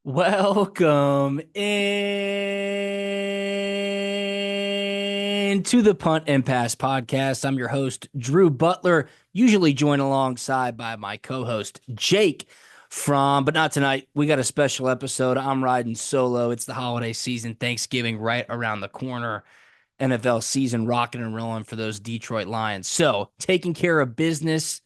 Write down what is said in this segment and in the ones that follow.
Welcome in to the Punt and Pass podcast. I'm your host, Drew Butler, usually joined alongside by my co-host, Jake but not tonight. We got a special episode. I'm riding solo. It's the holiday season, Thanksgiving right around the corner. NFL season rocking and rolling for those Detroit Lions. So taking care of business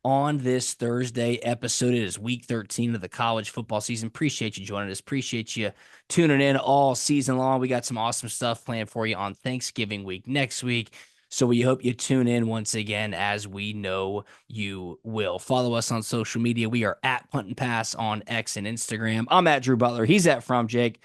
on this Thursday episode. It is week 13 of the college football season. Appreciate you joining us. Appreciate you tuning in all season long. We got some awesome stuff planned for you on Thanksgiving week next week. So we hope you tune in once again, as we know you will. Follow us on social media. We are at Punt and Pass on X and Instagram. I'm at Drew Butler. He's at From Jake.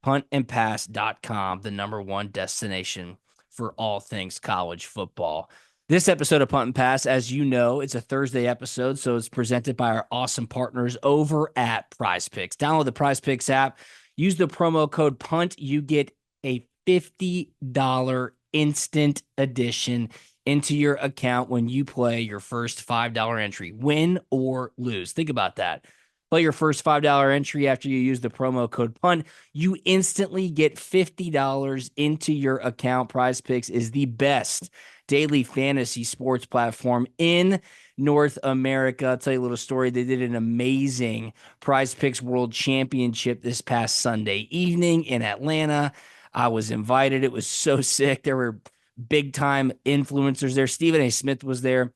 Puntandpass.com, the number one destination for all things college football. This episode of Punt and Pass, as you know, it's a Thursday episode, so it's presented by our awesome partners over at Prize Picks. Download the Prize Picks app, use the promo code PUNT. You get a $50 instant addition into your account when you play your first $5 entry, win or lose. Think about that. Play your first $5 entry after you use the promo code PUNT. You instantly get $50 into your account. Prize Picks is the best daily fantasy sports platform in North America. I'll tell you a little story. They did an amazing Prize Picks World Championship this past Sunday evening in Atlanta. I was invited. It was so sick. There were big time influencers there. Stephen A. Smith was there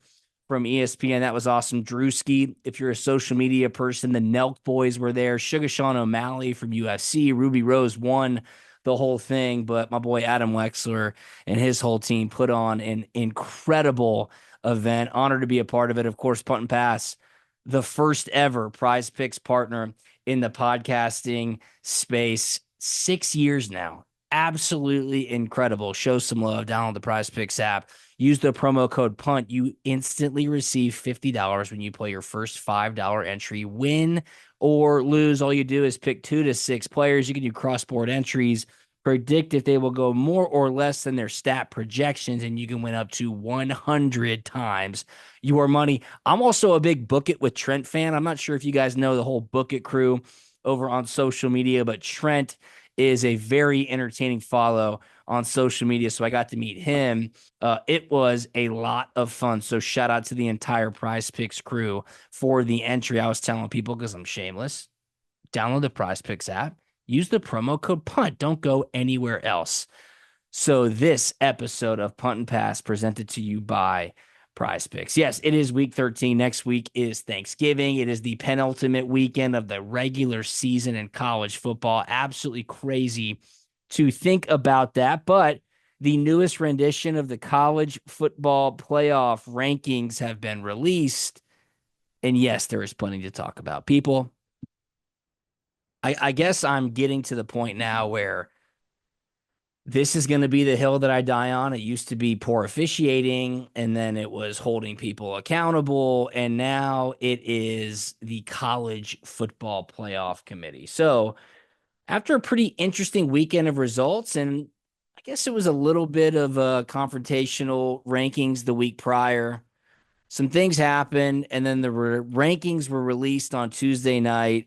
from ESPN. That was awesome. Drewski, if you're a social media person, the Nelk boys were there. Sugar Sean O'Malley from UFC. Ruby Rose won the whole thing, but my boy Adam Wexler and his whole team put on an incredible event. Honored to be a part of it. Of course, Punt and Pass, the first ever Prize Picks partner in the podcasting space. 6 years now. Absolutely incredible. Show some love. Download the Prize Picks app. Use the promo code PUNT. You instantly receive $50 when you play your first $5 entry. Win or lose, all you do is pick 2 to 6 players. You can do cross-board entries, predict if they will go more or less than their stat projections, and you can win up to 100 times your money. I'm also a big Book It with Trent fan. I'm not sure if you guys know the whole Book It crew over on social media, but Trent is a very entertaining follow on social media. So I got to meet him. It was a lot of fun. So shout out to the entire Prize Picks crew for the entry. I was telling people, because I'm shameless, download the Prize Picks app, use the promo code PUNT. Don't go anywhere else. So this episode of Punt and Pass presented to you by Prize Picks. Yes, it is week 13. Next week is Thanksgiving. It is the penultimate weekend of the regular season in college football. Absolutely crazy to think about that. But the newest rendition of the college football playoff rankings have been released. And yes, there is plenty to talk about. People, I guess I'm getting to the point now where this is going to be the hill that I die on. It used to be poor officiating, and then it was holding people accountable, and now it is the college football playoff committee. So after a pretty interesting weekend of results, and I guess it was a little bit of a confrontational rankings the week prior, some things happened, and then the rankings were released on Tuesday night,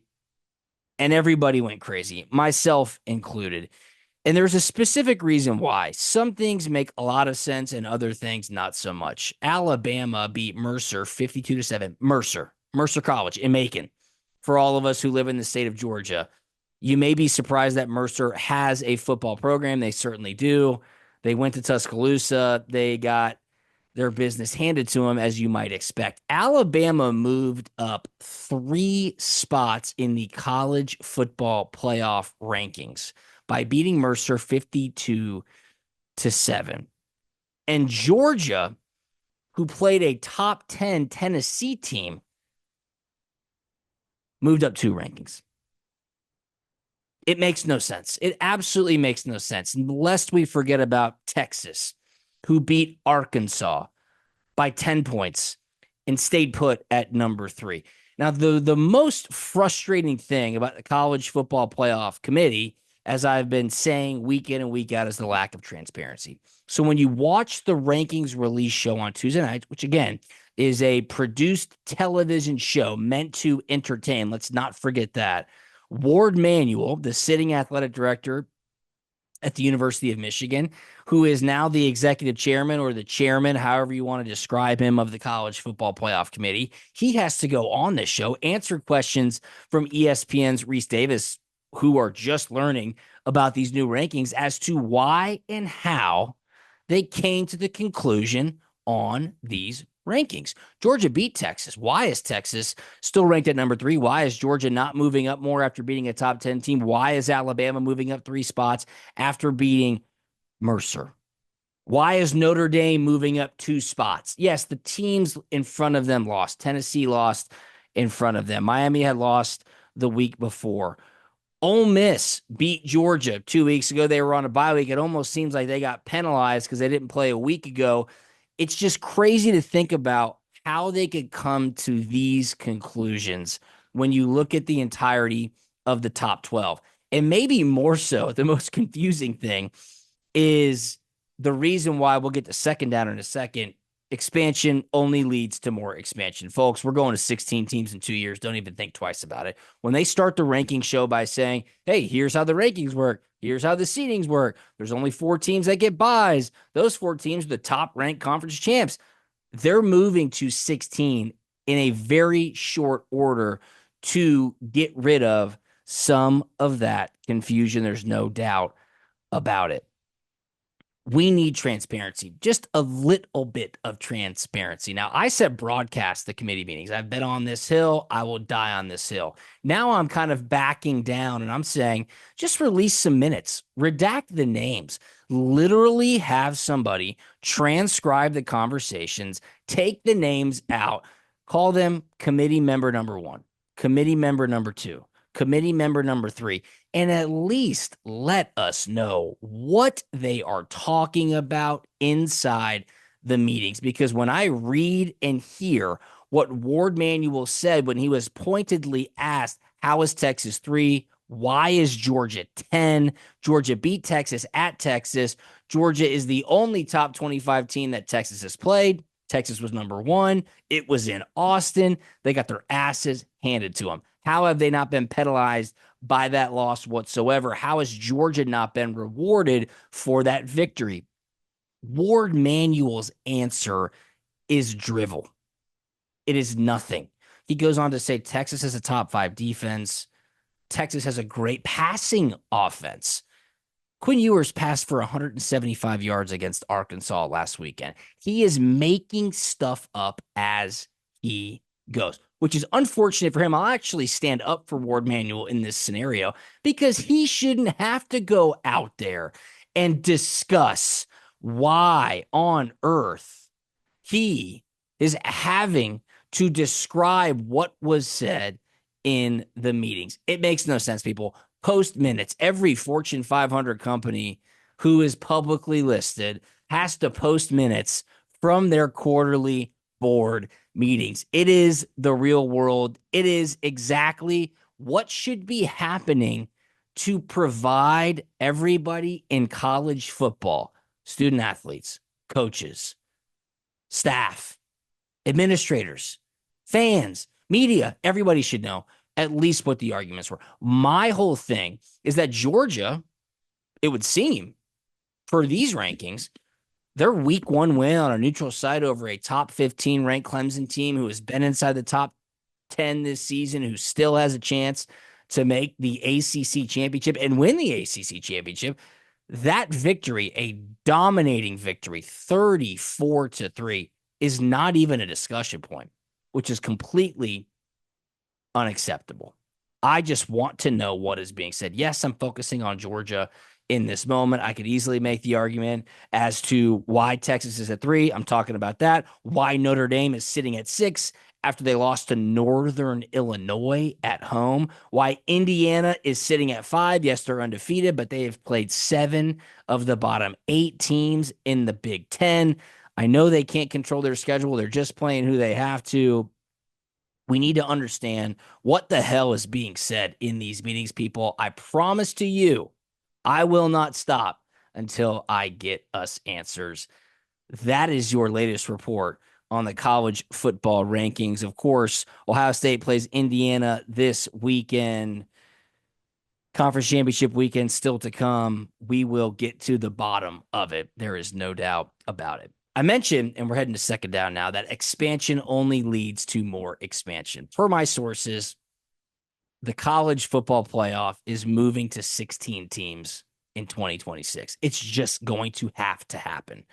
and everybody went crazy, myself included. And there's a specific reason why. Some things make a lot of sense and other things not so much. Alabama beat Mercer 52-7. Mercer College in Macon. For all of us who live in the state of Georgia, you may be surprised that Mercer has a football program. They certainly do. They went to Tuscaloosa. They got their business handed to them, as you might expect. Alabama moved up 3 spots in the college football playoff rankings by beating Mercer 52-7. And Georgia, who played a top 10 Tennessee team, moved up 2 rankings. It makes no sense. It absolutely makes no sense, lest we forget about Texas, who beat Arkansas by 10 points and stayed put at number 3. Now, the most frustrating thing about the college football playoff committee, as I've been saying week in and week out, is the lack of transparency. So when you watch the rankings release show on Tuesday night, which again is a produced television show meant to entertain, let's not forget that. Ward Manuel, the sitting athletic director at the University of Michigan, who is now the executive chairman or the chairman, however you want to describe him, of the College Football Playoff Committee. He has to go on this show, answer questions from ESPN's Reese Davis, who are just learning about these new rankings as to why and how they came to the conclusion on these rankings. Georgia beat Texas. Why is Texas still ranked at number 3? Why is Georgia not moving up more after beating a top 10 team? Why is Alabama moving up 3 spots after beating Mercer? Why is Notre Dame moving up 2 spots? Yes, the teams in front of them lost. Tennessee lost in front of them. Miami had lost the week before. Ole Miss beat Georgia 2 weeks ago. They were on a bye week. It almost seems like they got penalized because they didn't play a week ago. It's just crazy to think about how they could come to these conclusions when you look at the entirety of the top 12. And maybe more so, the most confusing thing is the reason why we'll get to second down in a second. Expansion only leads to more expansion. Folks, we're going to 16 teams in 2 years. Don't even think twice about it. When they start the ranking show by saying, hey, here's how the rankings work. Here's how the seedings work. There's only 4 teams that get buys. Those 4 teams are the top ranked conference champs. They're moving to 16 in a very short order to get rid of some of that confusion. There's no doubt about it. We need transparency, just a little bit of transparency. Now, I said broadcast the committee meetings. I've been on this hill. I will die on this hill. Now I'm kind of backing down and I'm saying just release some minutes, redact the names, literally have somebody transcribe the conversations, take the names out, call them committee member number 1, committee member number 2, committee member number 3, and at least let us know what they are talking about inside the meetings. Because when I read and hear what Ward Manuel said when he was pointedly asked, how is Texas 3? Why is Georgia 10? Georgia beat Texas at Texas. Georgia is the only top 25 team that Texas has played. Texas was number 1. It was in Austin. They got their asses handed to them. How have they not been penalized by that loss whatsoever? How has Georgia not been rewarded for that victory? Ward Manuel's answer is drivel. It is nothing. He goes on to say Texas has a top 5 defense. Texas has a great passing offense. Quinn Ewers passed for 175 yards against Arkansas last weekend. He is making stuff up as he goes, which is unfortunate for him. I'll actually stand up for Ward Manuel in this scenario because he shouldn't have to go out there and discuss why on earth he is having to describe what was said in the meetings. It makes no sense, people. Post minutes. Every Fortune 500 company who is publicly listed has to post minutes from their quarterly board meetings. It is the real world. It is exactly what should be happening to provide everybody in college football, student athletes, coaches, staff, administrators, fans, media. Everybody should know at least what the arguments were. My whole thing is that Georgia, it would seem, for these rankings, their week 1 win on a neutral site over a top 15 ranked Clemson team who has been inside the top 10 this season, who still has a chance to make the ACC championship and win the ACC championship. That victory, a dominating victory, 34-3, is not even a discussion point, which is completely unacceptable. I just want to know what is being said. Yes, I'm focusing on Georgia in this moment. I could easily make the argument as to why Texas is at 3. I'm talking about that. Why Notre Dame is sitting at 6 after they lost to Northern Illinois at home. Why Indiana is sitting at 5. Yes, they're undefeated, but they have played 7 of the bottom 8 teams in the Big Ten. I know they can't control their schedule. They're just playing who they have to. We need to understand what the hell is being said in these meetings, people. I promise to you, I will not stop until I get us answers. That is your latest report on the college football rankings. Of course, Ohio State plays Indiana this weekend. Conference championship weekend still to come. We will get to the bottom of it. There is no doubt about it. I mentioned, and we're heading to second down now, that expansion only leads to more expansion. Per my sources, the college football playoff is moving to 16 teams in 2026. It's just going to have to happen.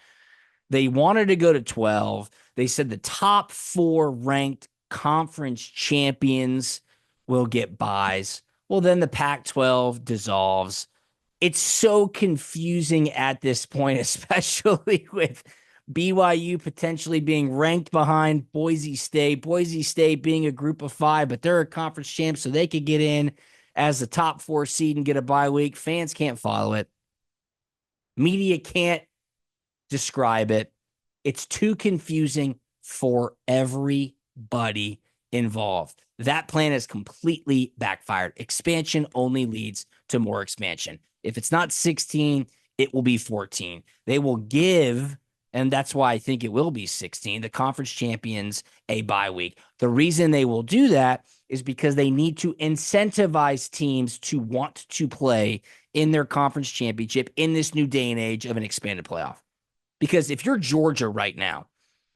They wanted to go to 12. They said the top 4 ranked conference champions will get buys. Well, then the Pac-12 dissolves. It's so confusing at this point, especially with BYU potentially being ranked behind Boise State being a group of 5, but they're a conference champ, so they could get in as the top 4 seed and get a bye week. Fans can't follow it. Media can't describe it. It's too confusing for everybody involved. That plan is completely backfired. Expansion only leads to more expansion. If it's not 16, it will be 14. They will give, and that's why I think it will be 16, the conference champions a bye week. The reason they will do that is because they need to incentivize teams to want to play in their conference championship in this new day and age of an expanded playoff. Because if you're Georgia right now,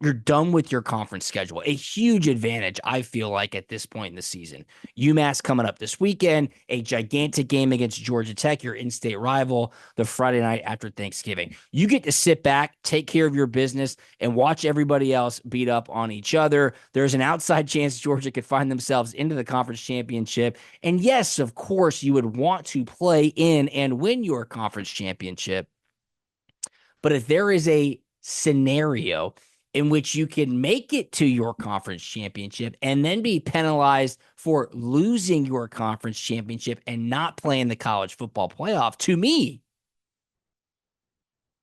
you're done with your conference schedule. A huge advantage, I feel like, at this point in the season. UMass coming up this weekend, a gigantic game against Georgia Tech, your in-state rival, the Friday night after Thanksgiving. You get to sit back, take care of your business, and watch everybody else beat up on each other. There's an outside chance Georgia could find themselves into the conference championship. And yes, of course, you would want to play in and win your conference championship. But if there is a scenario in which you can make it to your conference championship and then be penalized for losing your conference championship and not playing the college football playoff, to me,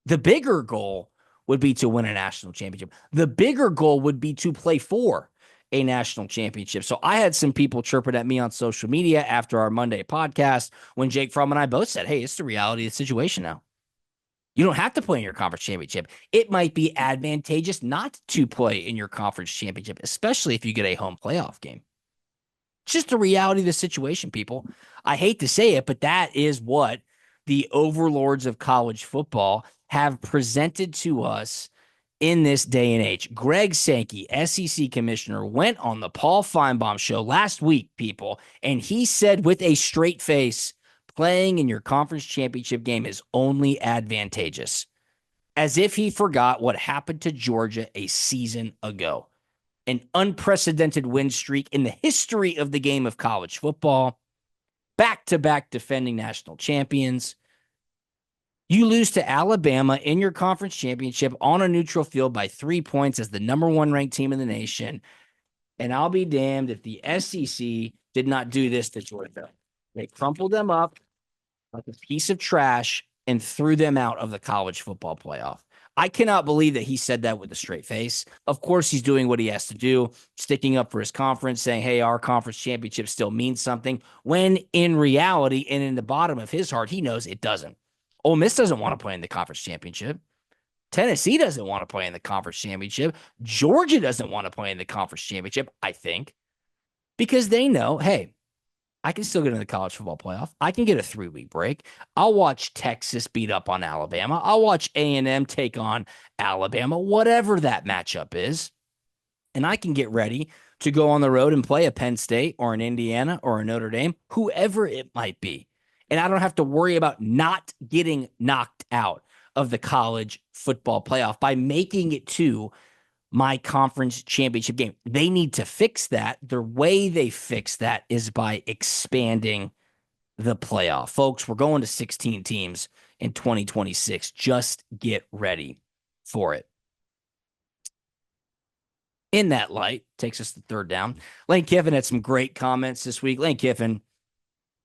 the bigger goal would be to win a national championship. The bigger goal would be to play for a national championship. So I had some people chirping at me on social media after our Monday podcast when Jake Fromm and I both said, hey, it's the reality of the situation now. You don't have to play in your conference championship. It might be advantageous not to play in your conference championship, especially if you get a home playoff game. It's just the reality of the situation, people. I hate to say it, but that is what the overlords of college football have presented to us in this day and age. Greg Sankey, SEC commissioner, went on the Paul Feinbaum show last week, people, and he said with a straight face, playing in your conference championship game is only advantageous, as if he forgot what happened to Georgia a season ago. An unprecedented win streak in the history of the game of college football, back-to-back defending national champions. You lose to Alabama in your conference championship on a neutral field by 3 points as the number 1 ranked team in the nation. And I'll be damned if the SEC did not do this to Georgia. They crumpled them up like a piece of trash and threw them out of the college football playoff. I cannot believe that he said that with a straight face. Of course, he's doing what he has to do, sticking up for his conference, saying, hey, our conference championship still means something, when in reality and in the bottom of his heart, he knows it doesn't. Ole Miss doesn't want to play in the conference championship. Tennessee doesn't want to play in the conference championship. Georgia doesn't want to play in the conference championship, I think, because they know, hey, I can still get in the college football playoff. I can get a 3-week break. I'll watch Texas beat up on Alabama. I'll watch A&M take on Alabama, whatever that matchup is. And I can get ready to go on the road and play a Penn State or an Indiana or a Notre Dame, whoever it might be. And I don't have to worry about not getting knocked out of the college football playoff by making it to my conference championship game. They need to fix that. The way they fix that is by expanding the playoff. Folks, we're going to 16 teams in 2026. Just get ready for it. In that light, takes us to third down. Lane Kiffin had some great comments this week. Lane Kiffin,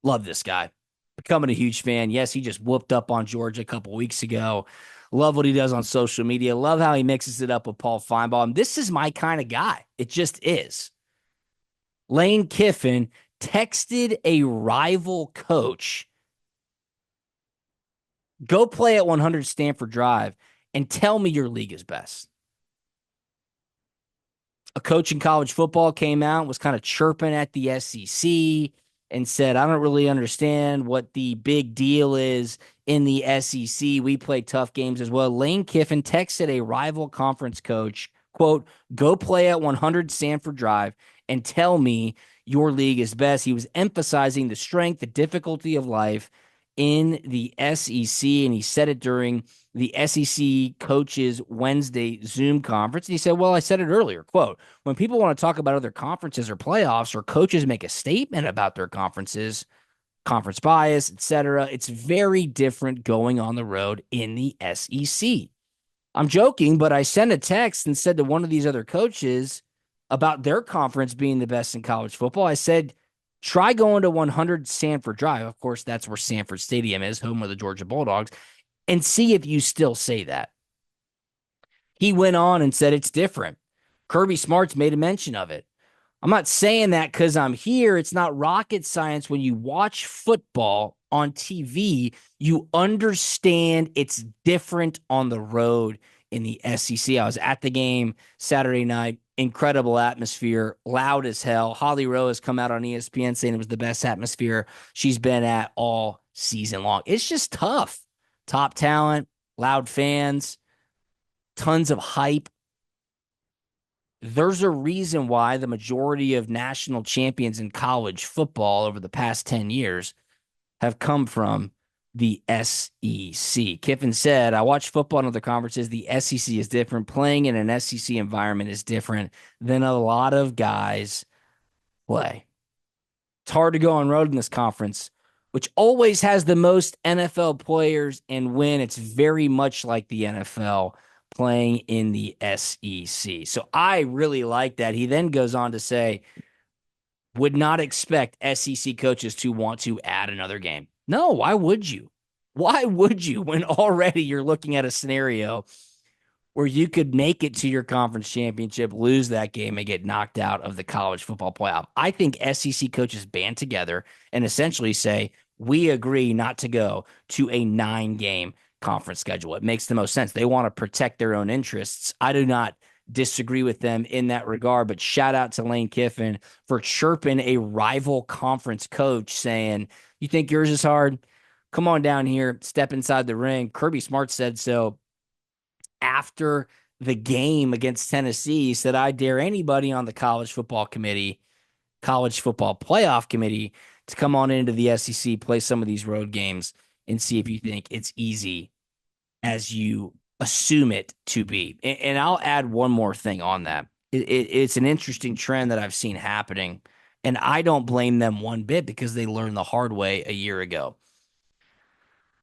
love this guy. Becoming a huge fan. Yes, he just whooped up on Georgia a couple weeks ago. Love what he does on social media. Love how he mixes it up with Paul Feinbaum. This is my kind of guy. It just is. Lane Kiffin texted a rival coach, go play at 100 Stanford Drive and tell me your league is best. A coach in college football came out, was kind of chirping at the SEC and said, I don't really understand what the big deal is in the SEC. We play tough games as well. Lane Kiffin texted a rival conference coach, quote, go play at 100 Sanford Drive and tell me your league is best. He was emphasizing the strength, the difficulty of life in the SEC, and he said it during the SEC Coaches Wednesday Zoom conference. And he said, well, I said it earlier, quote, when people want to talk about other conferences or playoffs or coaches make a statement about their conferences, conference bias, etc., it's very different going on the road in the SEC. I'm joking, but I sent a text and said to one of these other coaches about their conference being the best in college football. I said, try going to 100 Sanford Drive. Of course, that's where Sanford Stadium is, home of the Georgia Bulldogs, and see if you still say that. He went on and said it's different. Kirby Smart's made a mention of it. I'm not saying that because I'm here. It's not rocket science. When you watch football on TV, you understand it's different on the road in the SEC. I was at the game Saturday night. Incredible atmosphere, loud as hell. Holly Rowe has come out on ESPN saying it was the best atmosphere she's been at all season long. It's just tough. Top talent, loud fans, tons of hype. There's a reason why the majority of national champions in college football over the past 10 years have come from the SEC. Kiffin said, I watch football in other conferences. The SEC is different. Playing in an SEC environment is different than a lot of guys play. It's hard to go on road in this conference, which always has the most NFL players and win. It's very much like the NFL playing in the SEC. So I really like that. He then goes on to say, would not expect SEC coaches to want to add another game. No, why would you? Why would you when already you're looking at a scenario where you could make it to your conference championship, lose that game, and get knocked out of the college football playoff? I think SEC coaches band together and essentially say, we agree not to go to a 9-game conference schedule. It makes the most sense. They want to protect their own interests. I do not disagree with them in that regard, but shout out to Lane Kiffin for chirping a rival conference coach saying, you think yours is hard? Come on down here, step inside the ring. Kirby Smart said so after the game against Tennessee. He said, I dare anybody on the college football committee, college football playoff committee, to come on into the SEC, play some of these road games, and see if you think it's easy as you assume it to be. And I'll add one more thing on that. It's an interesting trend that I've seen happening, and I don't blame them one bit because they learned the hard way a year ago.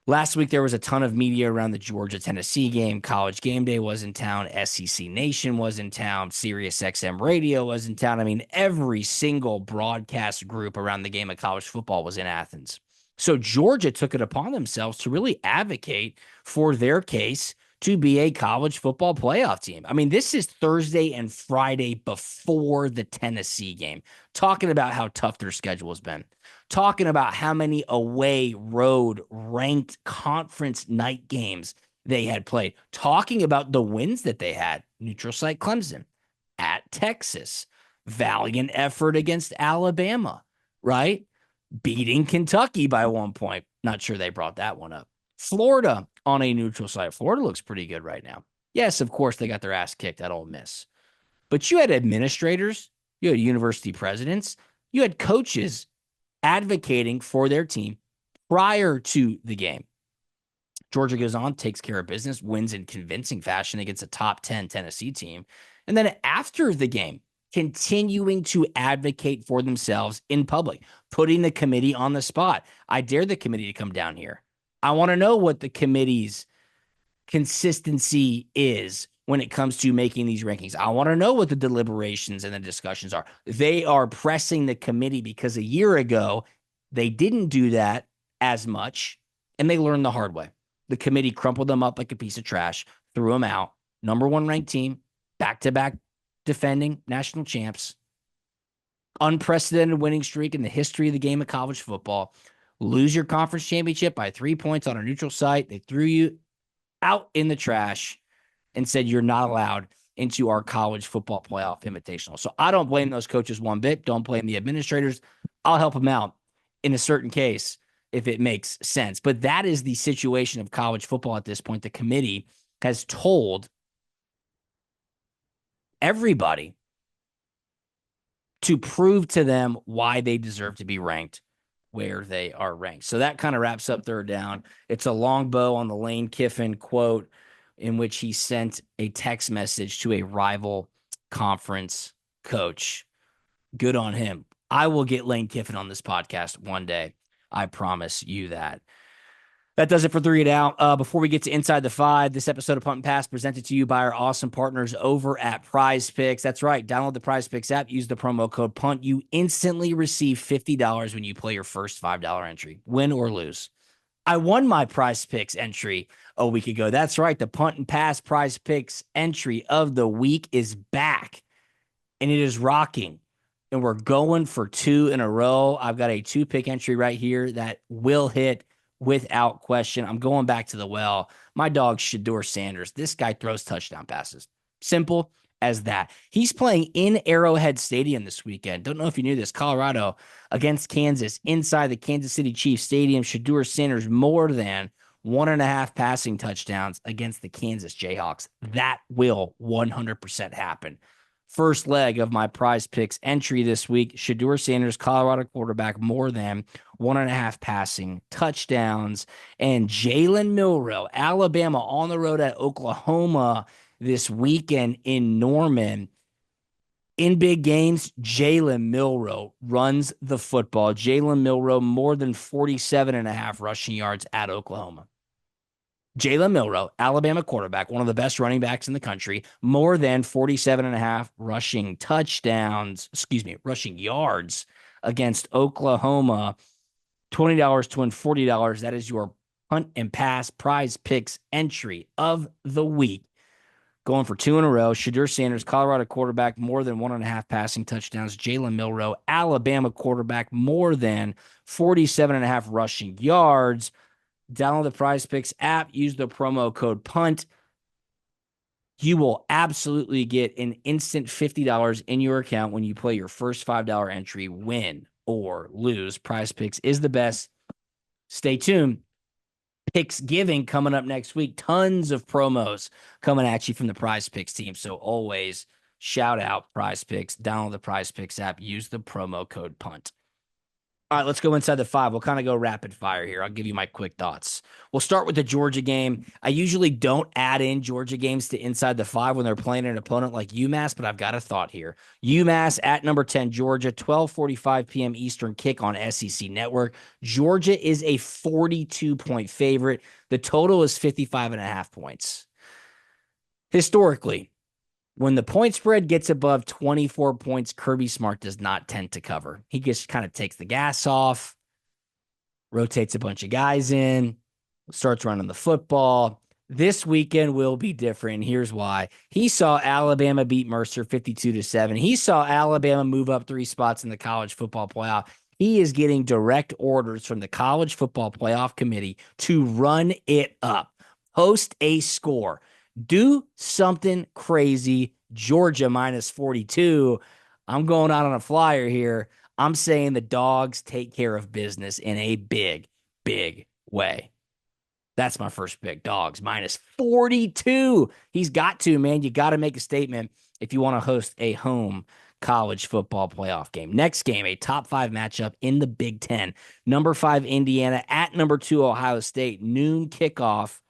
Last week, there was a ton of media around the Georgia-Tennessee game. College Game Day was in town. SEC Nation was in town. SiriusXM Radio was in town. I mean, every single broadcast group around the game of college football was in Athens. So Georgia took it upon themselves to really advocate for their case to be a college football playoff team. I mean, this is Thursday and Friday before the Tennessee game, talking about how tough their schedule has been, talking about how many away, road, ranked conference night games they had played, talking about the wins that they had: neutral site Clemson, at Texas, valiant effort against Alabama, right? Beating Kentucky by 1 point. Not sure they brought that one up. Florida on a neutral site. Florida looks pretty good right now. Yes, of course, they got their ass kicked at Ole Miss. But you had administrators, you had university presidents, you had coaches advocating for their team prior to the game. Georgia goes on, takes care of business, wins in convincing fashion against a top 10 Tennessee team. And then after the game, continuing to advocate for themselves in public, putting the committee on the spot. I dare the committee to come down here. I want to know what the committee's consistency is when it comes to making these rankings. I want to know what the deliberations and the discussions are. They are pressing the committee because a year ago, they didn't do that as much, and they learned the hard way. The committee crumpled them up like a piece of trash, threw them out. Number 1 ranked team, back-to-back defending national champs, unprecedented winning streak in the history of the game of college football. Lose your conference championship by 3 points on a neutral site. They threw you out in the trash and said you're not allowed into our college football playoff invitational. So I don't blame those coaches one bit. Don't blame the administrators. I'll help them out. in a certain case if it makes sense. But that is the situation of college football at this point. The committee has told everybody to prove to them why they deserve to be ranked where they are ranked. So that kind of wraps up third down. It's a long bow on the Lane Kiffin quote in which he sent a text message to a rival conference coach. Good on him. I will get Lane Kiffin on this podcast one day. I promise you that. That does it for 3 Down. Before we get to Inside the Five, this episode of Punt and Pass presented to you by our awesome partners over at Prize Picks. That's right. Download the Prize Picks app. Use the promo code PUNT. You instantly receive $50 when you play your first $5 entry, win or lose. I won my Prize Picks entry a week ago. That's right. The Punt and Pass Prize Picks entry of the week is back, and it is rocking. And we're going for 2 in a row. I've got a 2-pick entry right here that will hit without question. I'm going back to the well. My dog, Shedeur Sanders. This guy throws touchdown passes. Simple as that. He's playing in Arrowhead Stadium this weekend. Don't know if you knew this. Colorado against Kansas inside the Kansas City Chiefs Stadium. Shedeur Sanders more than 1.5 passing touchdowns against the Kansas Jayhawks. That will 100% happen. First leg of my Prize Picks entry this week, Shedeur Sanders, Colorado quarterback, more than 1.5 passing touchdowns. And Jalen Milroe, Alabama on the road at Oklahoma this weekend in Norman. In big games, Jalen Milroe runs the football. Jalen Milroe, more than 47.5 rushing yards at Oklahoma. Jalen Milroe, Alabama quarterback, one of the best running backs in the country, more than 47.5 rushing yards against Oklahoma. $20 to win $40. That is your Punt and Pass Prize Picks entry of the week. Going for 2 in a row. Shedeur Sanders, Colorado quarterback, more than 1.5 passing touchdowns. Jalen Milroe, Alabama quarterback, more than 47.5 rushing yards. Download the Prize Picks app. Use the promo code PUNT. You will absolutely get an instant $50 in your account when you play your first $5 entry, win or lose. Prize Picks is the best. Stay tuned. Picks giving coming up next week. Tons of promos coming at you from the Prize Picks team. So always shout out Prize Picks. Download the Prize Picks app. Use the promo code PUNT. All right, let's go inside the 5. We'll kind of go rapid fire here. I'll give you my quick thoughts. We'll start with the Georgia game. I usually don't add in Georgia games to inside the 5 when they're playing an opponent like UMass, but I've got a thought here. UMass at number 10, Georgia, 12:45 p.m. Eastern kick on SEC Network. Georgia is a 42-point favorite. The total is 55.5 points. Historically, when the point spread gets above 24 points, Kirby Smart does not tend to cover. He just kind of takes the gas off, rotates a bunch of guys in, starts running the football. This weekend will be different. Here's why. He saw Alabama beat Mercer 52-7. He saw Alabama move up 3 spots in the college football playoff. He is getting direct orders from the College Football Playoff Committee to run it up, post a score. Do something crazy. Georgia minus 42. I'm going out on a flyer here. I'm saying the Dogs take care of business in a big, big way. That's my first pick. Dogs minus 42. He's got to, man. You got to make a statement if you want to host a home college football playoff game. Next game, a top 5 matchup in the Big Ten. Number 5, Indiana at number 2, Ohio State. Noon kickoff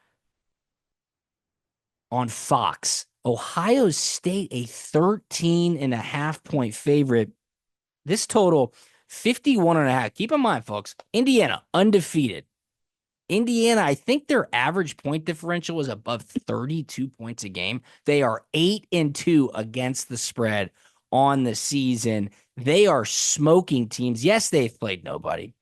on Fox. Ohio State, a 13.5-point favorite. This total, 51.5. Keep in mind, folks, Indiana, undefeated. Indiana, I think their average point differential was above 32 points a game. They are 8-2 against the spread on the season. They are smoking teams. Yes, they've played nobody.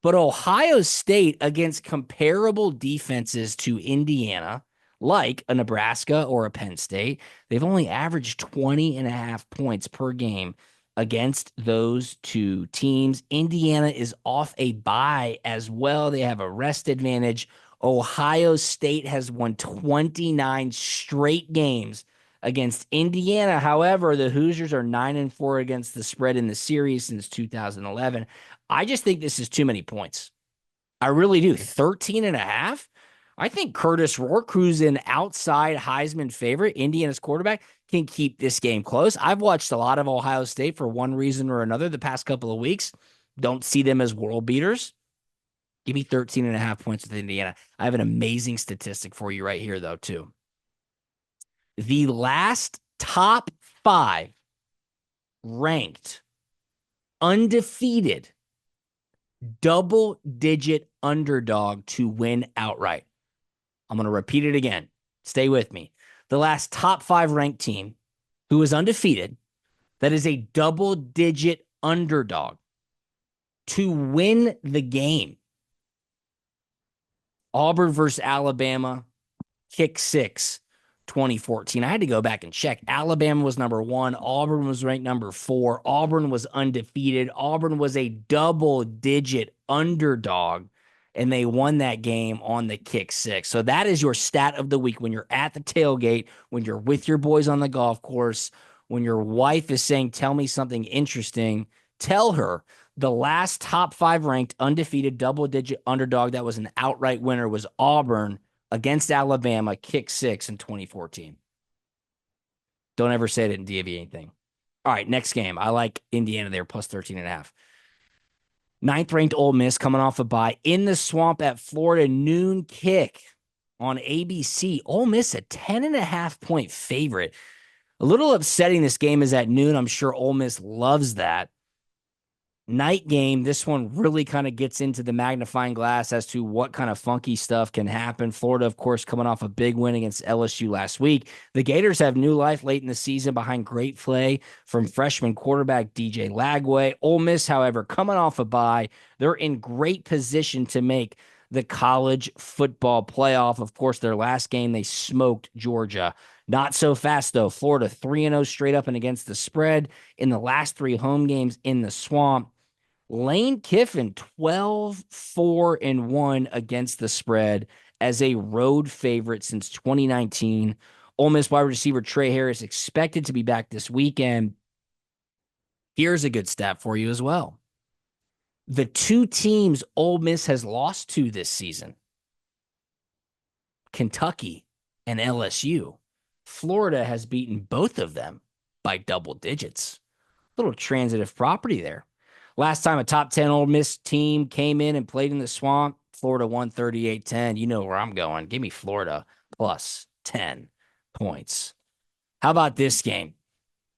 But Ohio State against comparable defenses to Indiana, like a Nebraska or a Penn State, they've only averaged 20.5 points per game against those two teams. Indiana is off a bye as well. They have a rest advantage. Ohio State has won 29 straight games against Indiana. However, the Hoosiers are 9-4 against the spread in the series since 2011. I just think this is too many points. I really do. 13 and a half. I think Curtis Rourke, who's an outside Heisman favorite, Indiana's quarterback, can keep this game close. I've watched a lot of Ohio State for one reason or another the past couple of weeks. Don't see them as world beaters. Give me 13 and a half points with Indiana. I have an amazing statistic for you right here, though, too. The last top 5 ranked, undefeated, double-digit underdog to win outright. I'm going to repeat it again. Stay with me. The last top 5 ranked team who is undefeated, that is a double-digit underdog to win the game. Auburn versus Alabama, kick 6, 2014. I had to go back and check. Alabama was number 1. Auburn was ranked number 4. Auburn was undefeated. Auburn was a double-digit underdog, and they won that game on the kick 6. So that is your stat of the week when you're at the tailgate, when you're with your boys on the golf course, when your wife is saying, tell me something interesting, tell her the last top 5 ranked undefeated double-digit underdog that was an outright winner was Auburn against Alabama, kick 6 in 2014. Don't ever say it didn't give you anything. All right, next game. I like Indiana there, plus 13 and a half. 9th-ranked Ole Miss coming off a bye in the Swamp at Florida, noon kick on ABC. Ole Miss a 10.5-point favorite. A little upsetting this game is at noon. I'm sure Ole Miss loves that. Night game, this one really kind of gets into the magnifying glass as to what kind of funky stuff can happen. Florida, of course, coming off a big win against LSU last week. The Gators have new life late in the season behind great play from freshman quarterback DJ Lagway. Ole Miss, however, coming off a bye, they're in great position to make the college football playoff. Of course, their last game, they smoked Georgia. Not so fast, though. Florida 3-0 straight up and against the spread in the last 3 home games in the Swamp. Lane Kiffin 12-4-1 against the spread as a road favorite since 2019. Ole Miss wide receiver Trey Harris expected to be back this weekend. Here's a good stat for you as well. The 2 teams Ole Miss has lost to this season, Kentucky and LSU. Florida has beaten both of them by double digits. Little transitive property there. Last time a top 10 Ole Miss team came in and played in the Swamp, Florida won 38-10. You know where I'm going. Give me Florida plus 10 points. How about this game?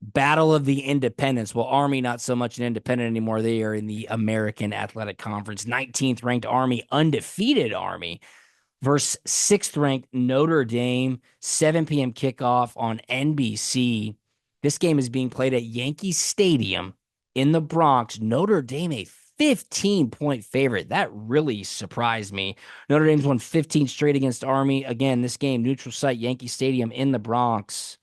Battle of the Independents. Well, Army, not so much an independent anymore. They are in the American Athletic Conference. 19th ranked Army, undefeated Army versus 6th ranked Notre Dame. 7 p.m. kickoff on NBC. This game is being played at Yankee Stadium in the Bronx. Notre Dame, a 15-point favorite. That really surprised me. Notre Dame's won 15 straight against Army. Again, this game, neutral site, Yankee Stadium in the Bronx.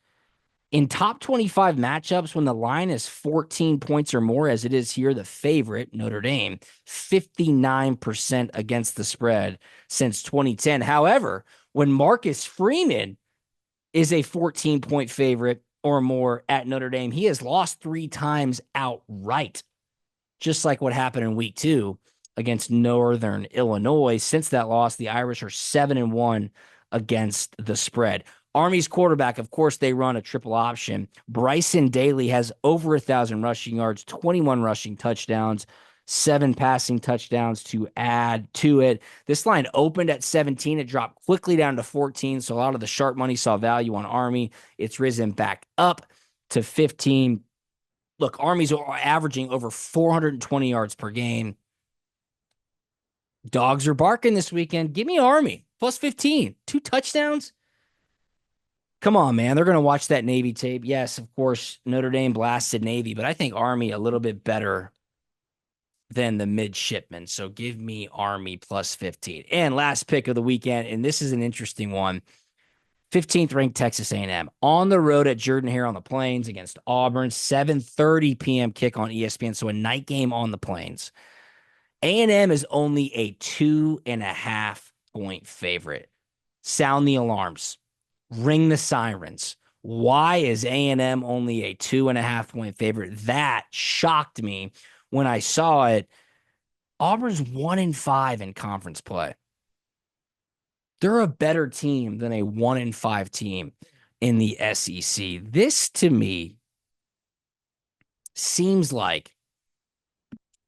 In top 25 matchups, when the line is 14 points or more, as it is here, the favorite, Notre Dame, 59% against the spread since 2010. However, when Marcus Freeman is a 14-point favorite or more at Notre Dame, he has lost 3 times outright, just like what happened in week 2 against Northern Illinois. Since that loss, the Irish are 7-1 against the spread. Army's quarterback, of course, they run a triple option. Bryson Daly has over 1,000 rushing yards, 21 rushing touchdowns, 7 passing touchdowns to add to it. This line opened at 17. It dropped quickly down to 14. So a lot of the sharp money saw value on Army. It's risen back up to 15. Look, Army's averaging over 420 yards per game. Dogs are barking this weekend. Give me Army plus 15. 2 touchdowns. Come on, man. They're going to watch that Navy tape. Yes, of course, Notre Dame blasted Navy, but I think Army a little bit better than the midshipmen. So give me Army plus 15. And last pick of the weekend, and this is an interesting one. 15th ranked Texas A&M on the road at Jordan-Hare on the Plains against Auburn. 7:30 p.m. kick on ESPN. So a night game on the Plains. A&M is only a 2.5-point favorite. Sound the alarms. Ring the sirens. Why is A&M only a 2.5 point favorite? That shocked me when I saw it. Auburn's 1-5 in conference play. They're a better team than a 1-5 team in the SEC. This to me seems like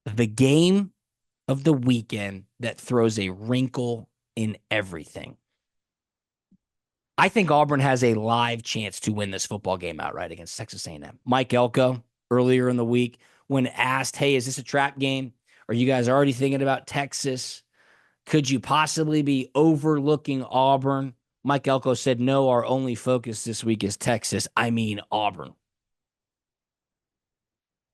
the game of the weekend that throws a wrinkle in everything. I think Auburn has a live chance to win this football game outright against Texas A&M. Mike Elko, earlier in the week, when asked, hey, is this a trap game? Are you guys already thinking about Texas? Could you possibly be overlooking Auburn? Mike Elko said, no, our only focus this week is Texas. I mean, Auburn.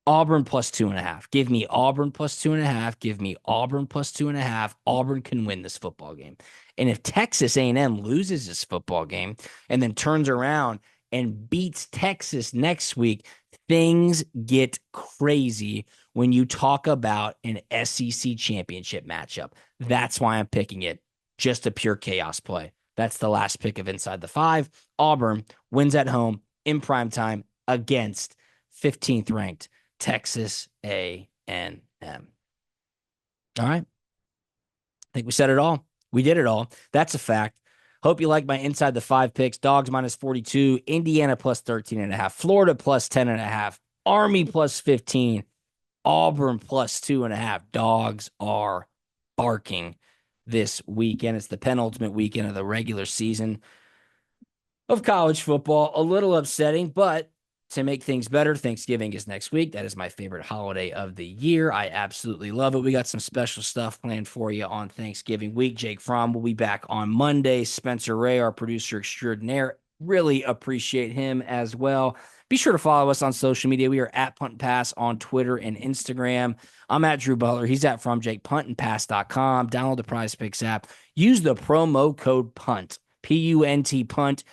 Auburn plus 2.5. Give me Auburn plus 2.5. Give me Auburn plus 2.5. Auburn can win this football game. And if Texas A&M loses this football game and then turns around and beats Texas next week, things get crazy when you talk about an SEC championship matchup. That's why I'm picking it. Just a pure chaos play. That's the last pick of Inside the Five. Auburn wins at home in primetime against 15th ranked Texas A&M. All right. I think we said it all. We did it all. That's a fact. Hope you like my Inside the Five picks. Dogs minus 42, Indiana plus 13.5, Florida plus 10.5, Army plus 15, Auburn plus 2.5. Dogs are barking this weekend. It's the penultimate weekend of the regular season of college football. A little upsetting, but to make things better, Thanksgiving is next week. That is my favorite holiday of the year. I absolutely love it. We got some special stuff planned for you on Thanksgiving week. Jake Fromm will be back on Monday. Spencer Ray, our producer extraordinaire, really appreciate him as well. Be sure to follow us on social media. We are at Punt and Pass on Twitter and Instagram. I'm at Drew Butler. He's at FromJakePuntandPass.com. Download the Prize Picks app. Use the promo code PUNT, P-U-N-T, PUNT.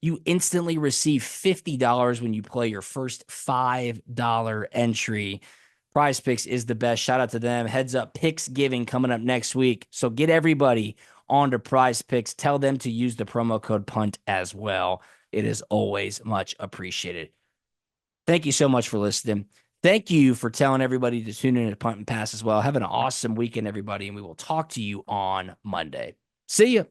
You instantly receive $50 when you play your first $5 entry. Prize Picks is the best. Shout out to them. Heads up, Picks Giving coming up next week. So get everybody onto Prize Picks. Tell them to use the promo code PUNT as well. It is always much appreciated. Thank you so much for listening. Thank you for telling everybody to tune in to Punt and Pass as well. Have an awesome weekend, everybody, and we will talk to you on Monday. See ya.